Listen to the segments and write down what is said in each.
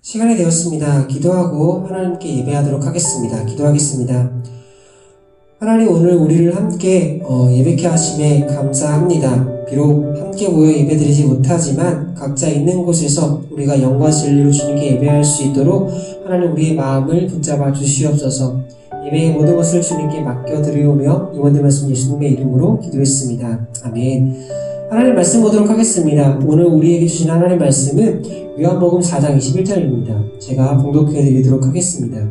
시간이 되었습니다. 기도하고 하나님께 예배하도록 하겠습니다. 기도하겠습니다. 하나님, 오늘 우리를 함께 예배케 하심에 감사합니다. 비록 함께 모여 예배드리지 못하지만 각자 있는 곳에서 우리가 영과 진리로 주님께 예배할 수 있도록 하나님 우리의 마음을 붙잡아 주시옵소서. 예배의 모든 것을 주님께 맡겨드리오며 이번의 말씀 예수님의 이름으로 기도했습니다. 아멘. 하나님 말씀 보도록 하겠습니다. 오늘 우리에게 주신 하나님 말씀은 요한복음 4장 21절입니다. 제가 봉독해 드리도록 하겠습니다.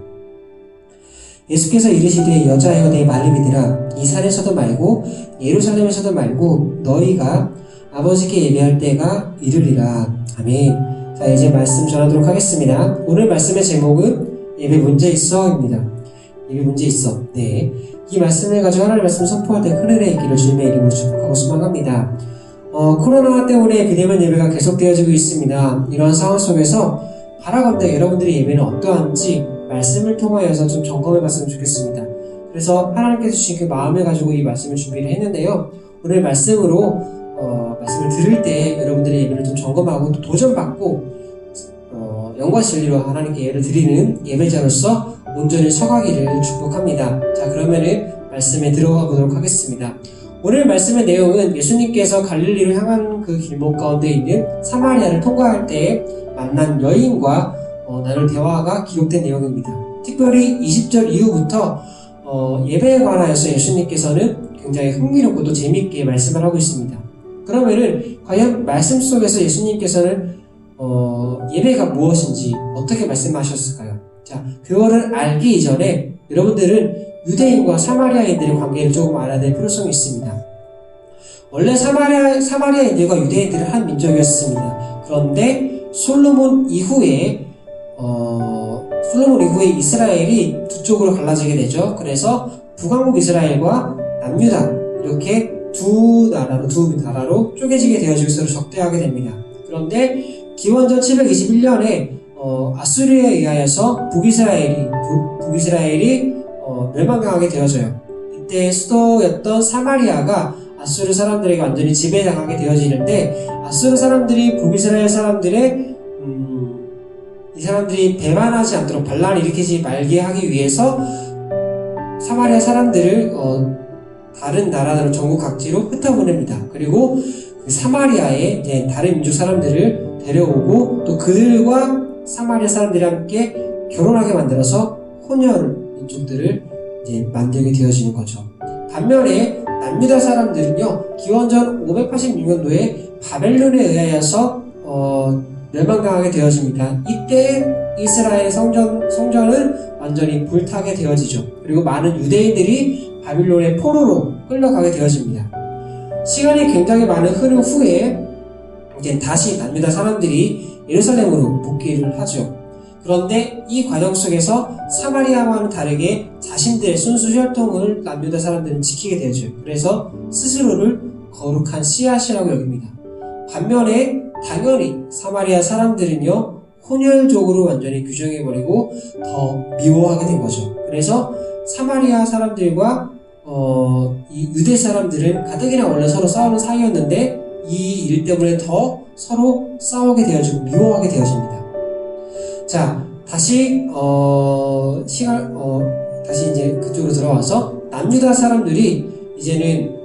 예수께서 이르시되 여자여 내 말을 믿으라. 이 산에서도 말고 예루살렘에서도 말고 너희가 아버지께 예배할 때가 이르리라. 아멘. 자, 이제 말씀 전하도록 하겠습니다. 오늘 말씀의 제목은 예배 문제 있어입니다. 예배 문제 있어. 네. 이 말씀을 가지고 하나님 말씀을 선포할 때 큰 은혜 있기를 주님의 이름으로 축복하고 소망합니다. 코로나 때문에 비대면 예배가 계속되어지고 있습니다. 이러한 상황 속에서 바라건대 여러분들의 예배는 어떠한지 말씀을 통하여서 좀 점검해 봤으면 좋겠습니다. 그래서 하나님께서 주신 그 마음을 가지고 이 말씀을 준비를 했는데요. 오늘 말씀으로 말씀을 들을 때 여러분들의 예배를 좀 점검하고 또 도전받고 영과 진리로 하나님께 예배를 드리는 예배자로서 온전히 서가기를 축복합니다. 자, 그러면은 말씀에 들어가 보도록 하겠습니다. 오늘 말씀의 내용은 예수님께서 갈릴리로 향한 그 길목 가운데 있는 사마리아를 통과할 때 만난 여인과 나눌 대화가 기록된 내용입니다. 특별히 20절 이후부터 예배에 관하여서 예수님께서는 굉장히 흥미롭고도 재미있게 말씀을 하고 있습니다. 그러면은 과연 말씀 속에서 예수님께서는 예배가 무엇인지 어떻게 말씀하셨을까요? 자, 그거를 알기 이전에 여러분들은 유대인과 사마리아인들의 관계를 조금 알아야 될 필요성이 있습니다. 원래 사마리아인들과 유대인들은 한 민족이었습니다. 그런데 솔로몬 이후에 이스라엘이 두 쪽으로 갈라지게 되죠. 그래서 북왕국 이스라엘과 남유다 이렇게 두 나라로 쪼개지게 되어지고 서로 적대하게 됩니다. 그런데 기원전 721년에 아수르에 의하여서 북이스라엘이 멸망당하게 되어져요. 이때 수도였던 사마리아가 아수르 사람들에게 완전히 지배당하게 되어지는데 아수르 사람들이 북이스라엘 사람들의 이 사람들이 배반하지 않도록 반란을 일으키지 말게 하기 위해서 사마리아 사람들을 다른 나라로 전국 각지로 흩어보냅니다. 그리고 그 사마리아에 이제 다른 민족 사람들을 데려오고 또 그들과 사마리아 사람들이 함께 결혼하게 만들어서 혼혈 민족들을 이제 만들게 되어지는 거죠. 반면에 남유다 사람들은요, 기원전 586년도에 바벨론에 의하여서 멸망당하게 되어집니다. 이때 이스라엘 성전은 완전히 불타게 되어지죠. 그리고 많은 유대인들이 바빌론의 포로로 끌려가게 되어집니다. 시간이 굉장히 많은 흐름 후에 이제 다시 남유다 사람들이 예루살렘으로 복귀를 하죠. 그런데 이 과정 속에서 사마리아와는 다르게 자신들의 순수 혈통을 남유다 사람들은 지키게 되죠. 그래서 스스로를 거룩한 씨앗이라고 여깁니다. 반면에 당연히 사마리아 사람들은요, 혼혈족으로 완전히 규정해버리고 더 미워하게 된 거죠. 그래서 사마리아 사람들과 이 유대 사람들은 가뜩이나 원래 서로 싸우는 사이였는데 이 일 때문에 더 서로 싸우게 되어지고 미워하게 되어집니다. 자, 다시 이제 그쪽으로 들어와서 남유다 사람들이 이제는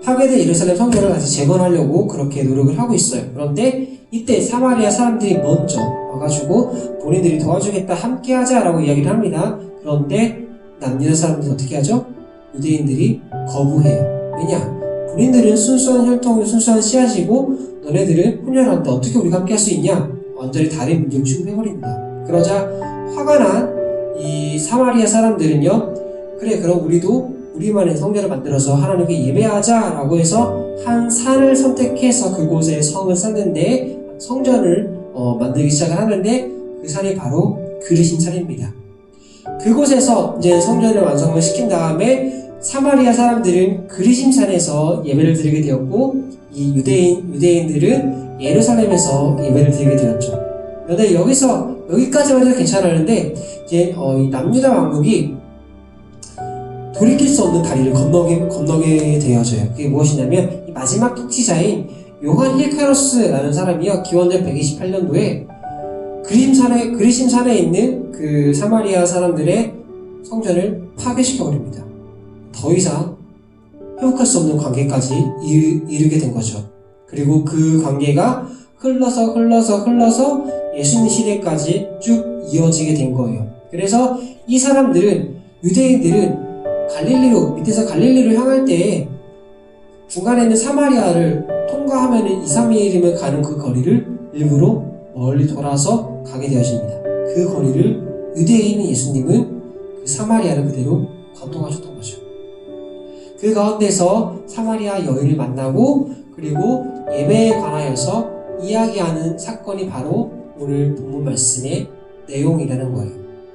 파괴된 예루살렘 성전을 다시 재건하려고 그렇게 노력을 하고 있어요. 그런데 이때 사마리아 사람들이 먼저 와가지고 본인들이 도와주겠다, 함께 하자라고 이야기를 합니다. 그런데 남유다 사람들이 어떻게 하죠? 유대인들이 거부해요. 왜냐? 본인들은 순수한 혈통이 순수한 씨앗이고 너네들은 혼혈한다. 어떻게 우리가 함께 할 수 있냐? 완전히 다른 민족 취급해버립니다. 그러자 화가 난 이 사마리아 사람들은요, 그래, 그럼 우리도 우리만의 성전을 만들어서 하나님께 예배하자라고 해서 한 산을 선택해서 그곳에 성을 쌓는데 성전을 만들기 시작을 하는데 그 산이 바로 그르신 산입니다. 그곳에서 이제 성전을 완성을 시킨 다음에 사마리아 사람들은 그리심 산에서 예배를 드리게 되었고 이 유대인들은 예루살렘에서 예배를 드리게 되었죠. 그런데 여기까지만 해도 괜찮았는데 이제 이 남유다 왕국이 돌이킬 수 없는 다리를 건너게 되어져요. 그게 무엇이냐면 이 마지막 통치자인 요한 힐카로스라는 사람이요, 기원전 128년도에 그리심산에 있는 그 사마리아 사람들의 성전을 파괴시켜버립니다. 더 이상 회복할 수 없는 관계까지 이르게 된 거죠. 그리고 그 관계가 흘러서 예수님 시대까지 쭉 이어지게 된 거예요. 그래서 이 사람들은, 유대인들은 밑에서 갈릴리로 향할 때에 중간에 있는 사마리아를 통과하면 2, 3일이면 가는 그 거리를 일부러 멀리 돌아서 가게 되어집니다. 그 거리를 유대인인 예수님은 그 사마리아를 그대로 관통하셨던 거죠. 그 가운데서 사마리아 여인을 만나고 그리고 예배에 관하여서 이야기하는 사건이 바로 오늘 본문 말씀의 내용이라는 거예요.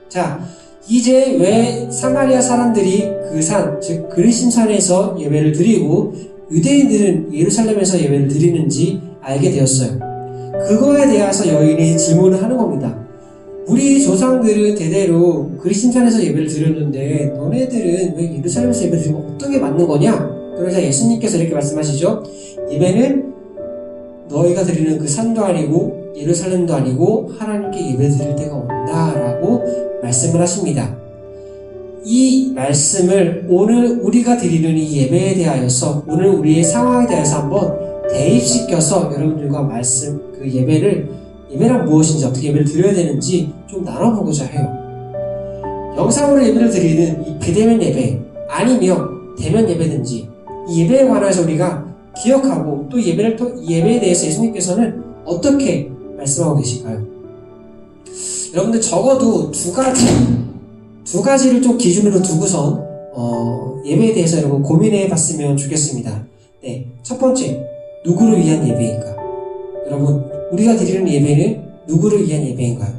자, 이제 왜 사마리아 사람들이 그 산, 즉 그리심산에서 예배를 드리고 유대인들은 예루살렘에서 예배를 드리는지 알게 되었어요. 그거에 대해서 여인이 질문을 하는 겁니다. 우리 조상들은 대대로 그리심산에서 예배를 드렸는데 너네들은 왜 예루살렘에서 예배를 드리면 어떤 게 맞는 거냐? 그러자 예수님께서 이렇게 말씀하시죠. 예배는 너희가 드리는 그 산도 아니고 예루살렘도 아니고 하나님께 예배 드릴 때가 온다라고 말씀을 하십니다. 이 말씀을 오늘 우리가 드리는 이 예배에 대하여서, 오늘 우리의 상황에 대해서 한번 대입시켜서 여러분들과 그 예배란 무엇인지, 어떻게 예배를 드려야 되는지 좀 나눠보고자 해요. 영상으로 예배를 드리는 이 비대면 예배 아니면 대면 예배든지 이 예배에 관해서 우리가 기억하고 또 이 예배에 대해서 예수님께서는 어떻게 말씀하고 계실까요? 여러분들 적어도 두 가지를 좀 기준으로 두고선 예배에 대해서 여러분 고민해 봤으면 좋겠습니다. 네, 첫 번째, 누구를 위한 예배인가? 여러분, 우리가 드리는 예배는 누구를 위한 예배인가요?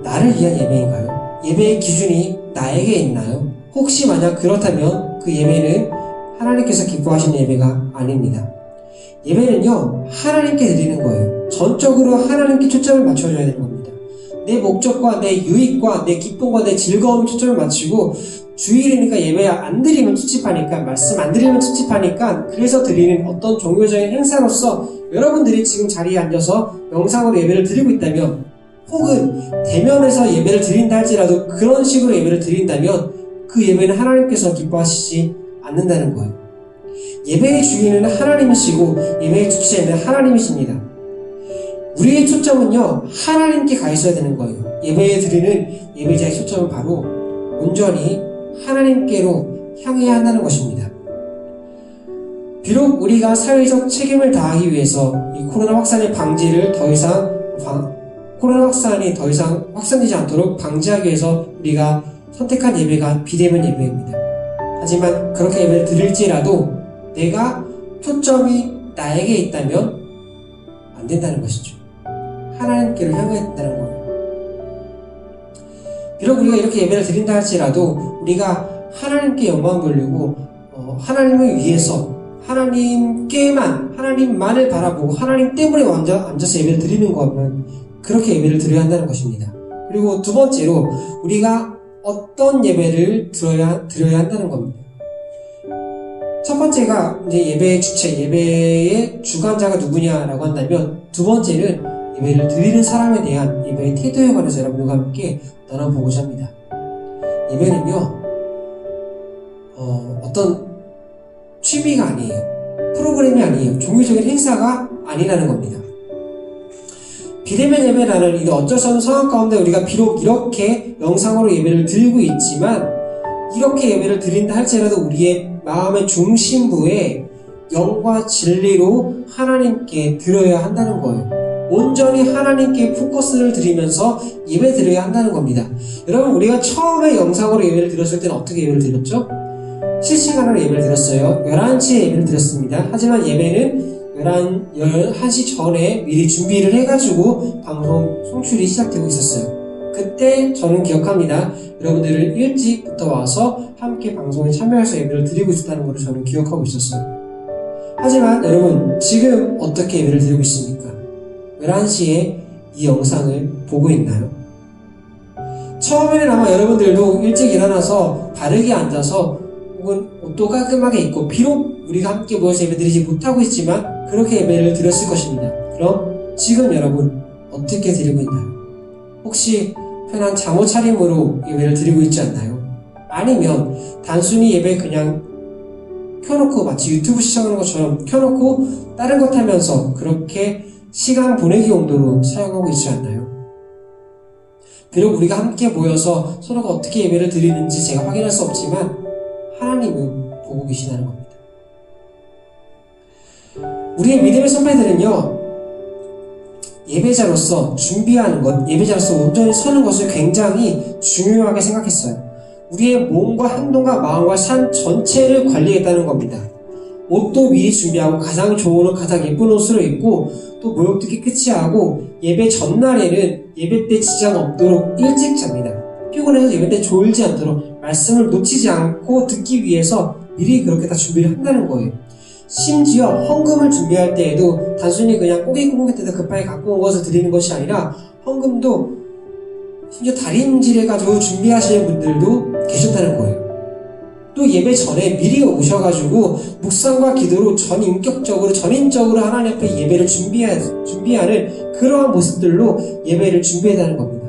나를 위한 예배인가요? 예배의 기준이 나에게 있나요? 혹시 만약 그렇다면 그 예배는 하나님께서 기뻐하시는 예배가 아닙니다. 예배는요, 하나님께 드리는 거예요. 전적으로 하나님께 초점을 맞춰줘야 되는 겁니다. 내 목적과 내 유익과 내 기쁨과 내 즐거움에 초점을 맞추고, 주일이니까 예배 안 드리면 찝찝하니까, 말씀 안 드리면 찝찝하니까, 그래서 드리는 어떤 종교적인 행사로서 여러분들이 지금 자리에 앉아서 영상으로 예배를 드리고 있다면, 혹은 대면에서 예배를 드린다 할지라도 그런 식으로 예배를 드린다면 그 예배는 하나님께서 기뻐하시지 않는다는 거예요. 예배의 주인은 하나님이시고 예배의 주체는 하나님이십니다. 우리의 초점은요, 하나님께 가 있어야 되는 거예요. 예배에 드리는 예배자의 초점은 바로 온전히 하나님께로 향해야 한다는 것입니다. 비록 우리가 사회적 책임을 다하기 위해서 이 코로나 확산의 방지를 코로나 확산이 더 이상 확산되지 않도록 방지하기 위해서 우리가 선택한 예배가 비대면 예배입니다. 하지만 그렇게 예배를 드릴지라도 내가 초점이 나에게 있다면 안 된다는 것이죠. 하나님께로 향해야 된다는 거예요. 비록 우리가 이렇게 예배를 드린다 할지라도 우리가 하나님께 영광 돌리고 하나님을 위해서 하나님만을 바라보고 하나님 때문에 앉아서 예배를 드리는 것만 그렇게 예배를 드려야 한다는 것입니다. 그리고 두 번째로 우리가 어떤 예배를 드려야 한다는 겁니다. 첫 번째가 이제 예배의 주체, 예배의 주관자가 누구냐라고 한다면, 두 번째는 예배를 드리는 사람에 대한 예배의 태도에 관해서 여러분들과 함께 나눠보고자 합니다. 예배는요, 어떤 취미가 아니에요. 프로그램이 아니에요. 종교적인 행사가 아니라는 겁니다. 비대면 예배라는 이 어쩔 수 없는 상황 가운데 우리가 비록 이렇게 영상으로 예배를 드리고 있지만, 이렇게 예배를 드린다 할지라도 우리의 마음의 중심부에 영과 진리로 하나님께 드려야 한다는 거예요. 온전히 하나님께 포커스를 드리면서 예배 드려야 한다는 겁니다. 여러분, 우리가 처음에 영상으로 예배를 드렸을 때는 어떻게 예배를 드렸죠? 실시간으로 예배를 드렸어요. 11시에 예배를 드렸습니다. 하지만 예배는 11시 전에 미리 준비를 해가지고 방송 송출이 시작되고 있었어요. 그때 저는 기억합니다. 여러분들은 일찍부터 와서 함께 방송에 참여해서 예배를 드리고 있었다는 것을 저는 기억하고 있었어요. 하지만 여러분, 지금 어떻게 예배를 드리고 있습니까? 11시에 이 영상을 보고 있나요? 처음에는 아마 여러분들도 일찍 일어나서 바르게 앉아서 혹은 옷도 깔끔하게 입고, 비록 우리가 함께 모여서 예배 드리지 못하고 있지만 그렇게 예배를 드렸을 것입니다. 그럼 지금 여러분 어떻게 드리고 있나요? 혹시 편한 잠옷 차림으로 예배를 드리고 있지 않나요? 아니면 단순히 예배 그냥 켜놓고 마치 유튜브 시청하는 것처럼 켜놓고 다른 것 하면서 그렇게 시간 보내기 용도로 사용하고 있지 않나요? 비록 우리가 함께 모여서 서로가 어떻게 예배를 드리는지 제가 확인할 수 없지만 하나님은 보고 계시다는 겁니다. 우리의 믿음의 선배들은요, 예배자로서 준비하는 것, 예배자로서 온전히 서는 것을 굉장히 중요하게 생각했어요. 우리의 몸과 행동과 마음과 삶 전체를 관리했다는 겁니다. 옷도 미리 준비하고 가장 좋은 옷, 가장 예쁜 옷으로 입고 또 모욕 깨끗이 하고 예배 전날에는 예배 때 지장 없도록 일찍 잡니다. 피곤해서 예배 때 졸지 않도록 말씀을 놓치지 않고 듣기 위해서 미리 그렇게 다 준비를 한다는 거예요. 심지어 헌금을 준비할 때에도 단순히 그냥 꼬깃꼬깃해서 급하게 갖고 온 것을 드리는 것이 아니라 헌금도 심지어 다림질해가지고 준비하시는 분들도 계셨다는 거예요. 또 예배 전에 미리 오셔가지고 묵상과 기도로 전인적으로 하나님 앞에 예배를 준비하는 그러한 모습들로 예배를 준비했다는 겁니다.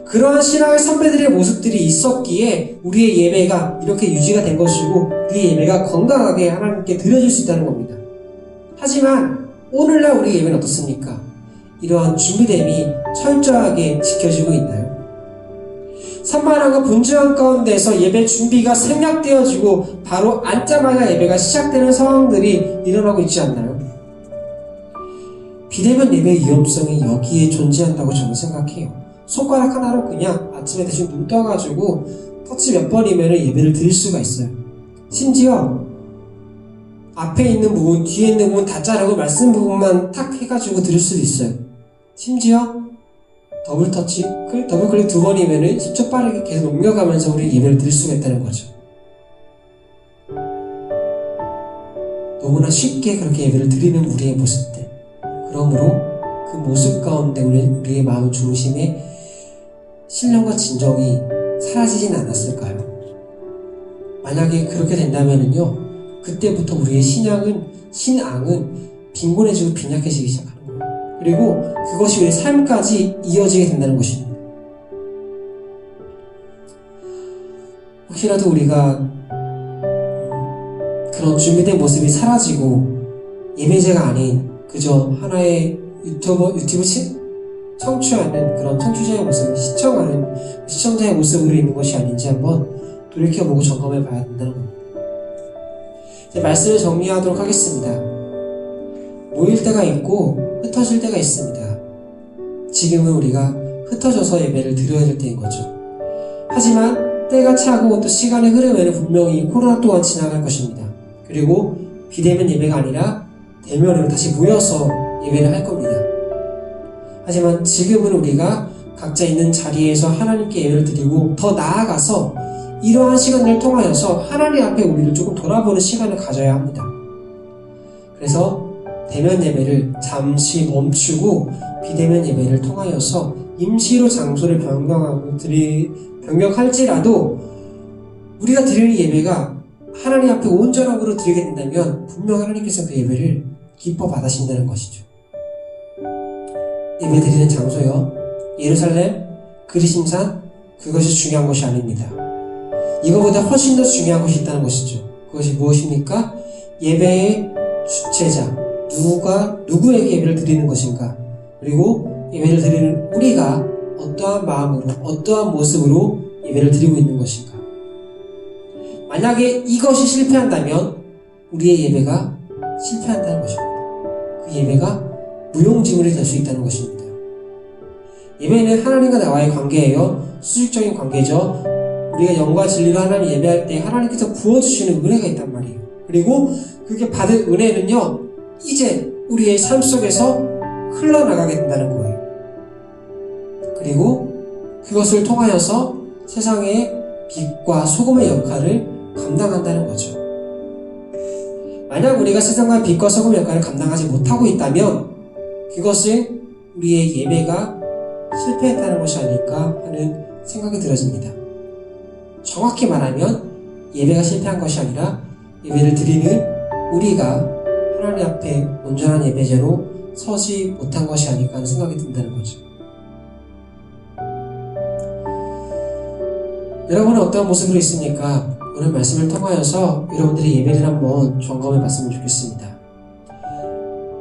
그러한 신앙의 선배들의 모습들이 있었기에 우리의 예배가 이렇게 유지가 된 것이고 우리의 예배가 건강하게 하나님께 드려질 수 있다는 겁니다. 하지만 오늘날 우리의 예배는 어떻습니까? 이러한 준비됨이 철저하게 지켜지고 있나요? 산만함과 분주한 가운데서 예배 준비가 생략되어지고 바로 앉자마자 예배가 시작되는 상황들이 일어나고 있지 않나요? 비대면 예배의 위험성이 여기에 존재한다고 저는 생각해요. 손가락 하나로 그냥 아침에 대충 눈 떠가지고 터치 몇 번이면 예배를 드릴 수가 있어요. 심지어 앞에 있는 부분, 뒤에 있는 부분 다 자르고 말씀 부분만 탁 해가지고 드릴 수도 있어요. 심지어 더블 클릭 2번이면은 10초 빠르게 계속 옮겨가면서 우리 예배를 드릴 수가 있다는 거죠. 너무나 쉽게 그렇게 예배를 드리는 우리의 모습들. 그러므로 그 모습 가운데 우리의 마음 중심에 신령과 진정이 사라지진 않았을까요? 만약에 그렇게 된다면은요, 그때부터 우리의 신앙은 빈곤해지고 빈약해지기 시작합니다. 그리고 그것이 우리의 삶까지 이어지게 된다는 것입니다. 혹시라도 우리가 그런 준비된 모습이 사라지고 예배자가 아닌 그저 하나의 유튜브 청취하는 그런 청취자의 모습을 시청하는 시청자의 모습으로 있는 것이 아닌지 한번 돌이켜보고 점검해 봐야 된다는 겁니다. 이제 말씀을 정리하도록 하겠습니다. 모일 때가 있고 흩어질 때가 있습니다. 지금은 우리가 흩어져서 예배를 드려야 될 때인 거죠. 하지만 때가 차고 또 시간의 흐름에는 분명히 코로나 또한 지나갈 것입니다. 그리고 비대면 예배가 아니라 대면으로 다시 모여서 예배를 할 겁니다. 하지만 지금은 우리가 각자 있는 자리에서 하나님께 예배를 드리고 더 나아가서 이러한 시간을 통하여서 하나님 앞에 우리를 조금 돌아보는 시간을 가져야 합니다. 그래서 대면 예배를 잠시 멈추고 비대면 예배를 통하여서 임시로 장소를 변경할지라도 우리가 드리는 예배가 하나님 앞에 온전함으로 드리게 된다면 분명 하나님께서 그 예배를 기뻐 받으신다는 것이죠. 예배 드리는 장소요, 예루살렘, 그리심산, 그것이 중요한 것이 아닙니다. 이거보다 훨씬 더 중요한 것이 있다는 것이죠. 그것이 무엇입니까? 예배의 주체자, 누구에게 예배를 드리는 것인가? 그리고 예배를 드리는 우리가 어떠한 마음으로, 어떠한 모습으로 예배를 드리고 있는 것인가? 만약에 이것이 실패한다면 우리의 예배가 실패한다는 것입니다. 그 예배가 무용지물이 될 수 있다는 것입니다. 예배는 하나님과 나와의 관계예요. 수직적인 관계죠. 우리가 영과 진리로 하나님 예배할 때 하나님께서 부어주시는 은혜가 있단 말이에요. 그리고 그게 받은 은혜는요, 이제 우리의 삶 속에서 흘러나가게 된다는 거예요. 그리고 그것을 통하여서 세상의 빛과 소금의 역할을 감당한다는 거죠. 만약 우리가 세상과 빛과 소금의 역할을 감당하지 못하고 있다면 그것은 우리의 예배가 실패했다는 것이 아닐까 하는 생각이 들어집니다. 정확히 말하면 예배가 실패한 것이 아니라 예배를 드리는 우리가 하나님 앞에 온전한 예배자로 서지 못한 것이 아닐까 하는 생각이 든다는 거죠. 여러분은 어떤 모습으로 있습니까? 오늘 말씀을 통하여서 여러분들이 예배를 한번 점검해 봤으면 좋겠습니다.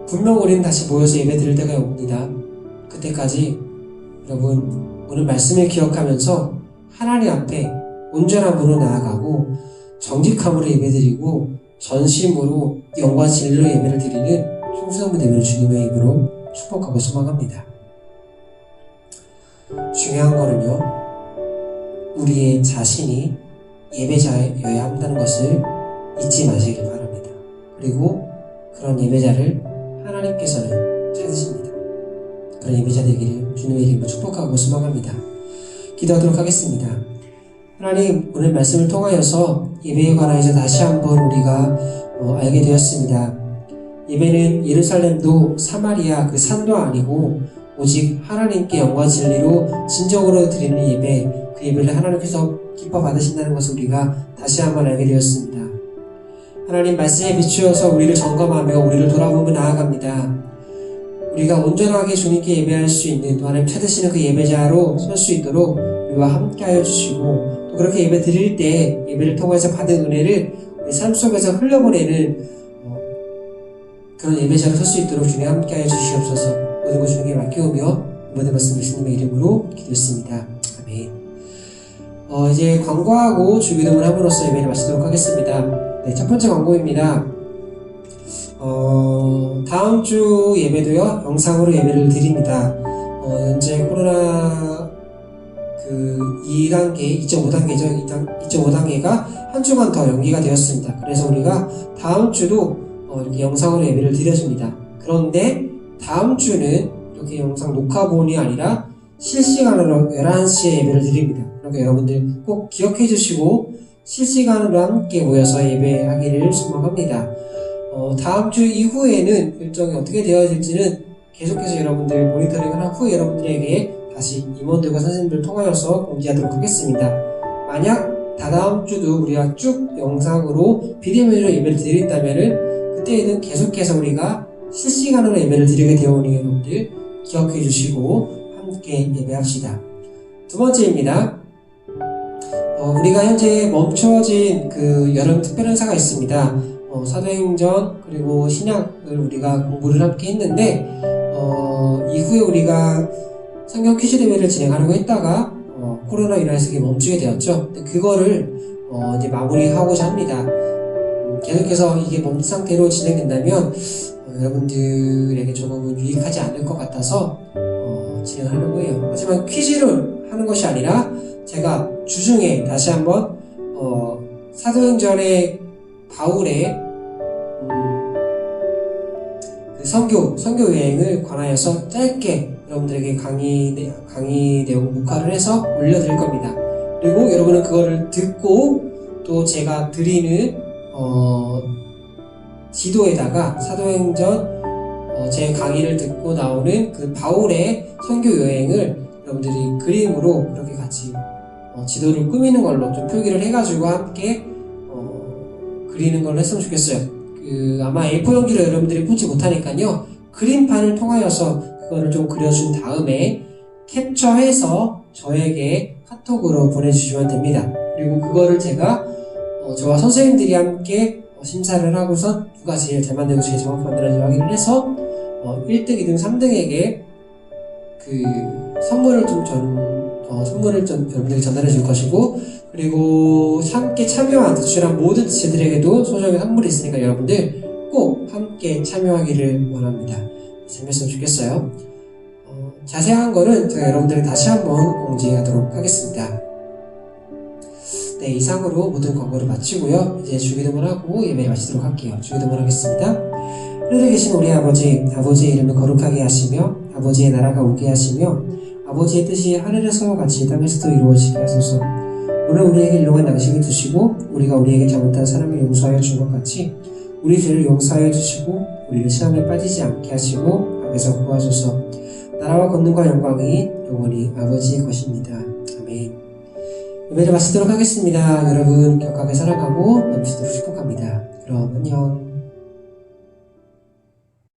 분명 우리는 다시 모여서 예배 드릴 때가 옵니다. 그때까지 여러분 오늘 말씀을 기억하면서 하나님 앞에 온전함으로 나아가고 정직함으로 예배드리고 전심으로 영과 진리로 예배를 드리는 충성된 예배를 주님의 입으로 축복하고 소망합니다. 중요한 거는요, 우리의 자신이 예배자여야 한다는 것을 잊지 마시길 바랍니다. 그리고 그런 예배자를 하나님께서는 찾으십니다. 그런 예배자 되기를 주님의 이름으로 축복하고 소망합니다. 기도하도록 하겠습니다. 하나님, 오늘 말씀을 통하여서 예배에 관하여서 다시 한번 우리가 알게 되었습니다. 예배는 예루살렘도 사마리아 그 산도 아니고 오직 하나님께 영과 진리로 진정으로 드리는 예배, 그 예배를 하나님께서 기뻐 받으신다는 것을 우리가 다시 한번 알게 되었습니다. 하나님 말씀에 비추어서 우리를 점검하며 우리를 돌아보며 나아갑니다. 우리가 온전하게 주님께 예배할 수 있는 또 하나님 찾으시는 그 예배자로 설 수 있도록 우리와 함께하여 주시고, 또 그렇게 예배 드릴 때 예배를 통해서 받은 은혜를 우리 삶 속에서 흘려보내는 그런 예배자로 설 수 있도록 주님 함께하여 주시옵소서. 모든 것 주님께 맡겨오며 모든 말씀 예수님의 이름으로 기도했습니다. 아멘. 이제 광고하고 주기도문을 함으로써 예배를 마치도록 하겠습니다. 네, 첫 번째 광고입니다. 다음 주 예배도요, 영상으로 예배를 드립니다. 현재 코로나 2단계, 2.5단계죠. 2.5단계가 한 주간 더 연기가 되었습니다. 그래서 우리가 다음 주도 이렇게 영상으로 예배를 드려줍니다. 그런데 다음 주는 이렇게 영상 녹화본이 아니라 실시간으로 11시에 예배를 드립니다. 그러니까 여러분들 꼭 기억해 주시고 실시간으로 함께 모여서 예배하기를 소망합니다. 다음 주 이후에는 일정이 어떻게 되어질지는 계속해서 여러분들 모니터링을 한 후에 여러분들에게 다시 임원들과 선생님들을 통하여서 공지하도록 하겠습니다. 만약 다다음 주도 우리가 쭉 영상으로 비대면으로 예배를 드린다면은 그때에는 계속해서 우리가 실시간으로 예배를 드리게 되오니 여러분들 기억해 주시고 함께 예배합시다. 두 번째입니다. 우리가 현재 멈춰진 그 여름 특별 행사가 있습니다. 사도행전 그리고 신약을 우리가 공부를 함께 했는데 이후에 우리가 성경 퀴즈 대회를 진행하려고 했다가 코로나 인해서 이게 멈추게 되었죠. 근데 그거를 이제 마무리하고자 합니다. 계속해서 이게 멈춘 상태로 진행된다면 여러분들에게 조금은 유익하지 않을 것 같아서 진행하려고 해요. 하지만 퀴즈를 하는 것이 아니라 제가 주중에 다시 한번 사도행전의 바울의 그 선교 여행을 관하여서 짧게 여러분들에게 강의 내용 녹화를 해서 올려드릴 겁니다. 그리고 여러분은 그거를 듣고 또 제가 드리는 지도에다가 사도행전 제 강의를 듣고 나오는 그 바울의 선교 여행을 여러분들이 그림으로 그렇게 같이 지도를 꾸미는 걸로 좀 표기를 해가지고 함께 그리는 걸로 했으면 좋겠어요. 아마 A4 용지를 여러분들이 보지 못하니까요, 그림판을 통하여서 그거를 좀 그려준 다음에 캡처해서 저에게 카톡으로 보내주시면 됩니다. 그리고 그거를 제가 저와 선생님들이 함께 심사를 하고선 누가 제일 잘 만들고 제일 정확히 만들어진지 확인을 해서 1등, 2등, 3등에게 그 선물을 여러분들이 전달해 줄 것이고, 그리고 함께 참여한 제출한 모든 지체들에게도 소정의 선물이 있으니까 여러분들 꼭 함께 참여하기를 원합니다. 재밌으면 좋겠어요. 자세한 거는 제가 여러분들에게 다시 한번 공지하도록 하겠습니다. 네, 이상으로 모든 광고를 마치고요. 이제 주기도문 하고 예배 마치도록 할게요. 주기도문 하겠습니다. 하늘에 계신 우리 아버지, 아버지의 이름을 거룩하게 하시며 아버지의 나라가 오게 하시며 아버지의 뜻이 하늘에서와 같이 땅에서도 이루어지게 하소서. 오늘 우리에게 일용할 양식을 주시고 우리가 우리에게 잘못한 사람을 용서하여 준 것 같이 우리 죄를 용서하여 주시고 우리를 시험에 빠지지 않게 하시고 악에서 구하소서. 나라와 권능과 영광이 영원히 아버지의 것입니다. 아멘. 예배를 마치도록 하겠습니다. 여러분 격하게 사랑하고 넘치도록 축복합니다. 그럼 안녕.